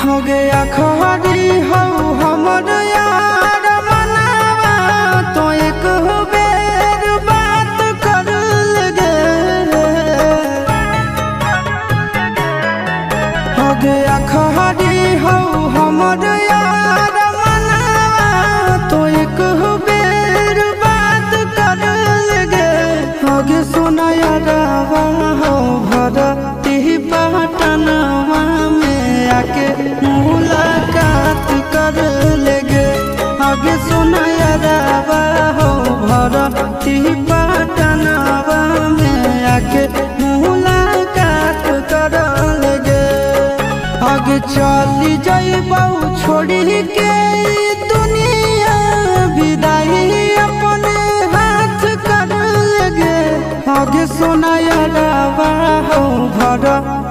हो गया खहरी हो हमर यार मनावा तो एक बेर बात कर लगे। हो गया खहरी हो हमर यार मनावा तो एक बेर बात कर लगे। हो गे सोना यारवा हो भरती पटनवा में आके मुलाकात कर लेगे। आगे सुना यारवा हो भरती पटनवा में आके मुलाकात कर लेगे। आगे चली जाइबौ छोड़ी के दुनिया विदाई अपने हाथ कर लेगे। आगे सुना यारवा हो भरती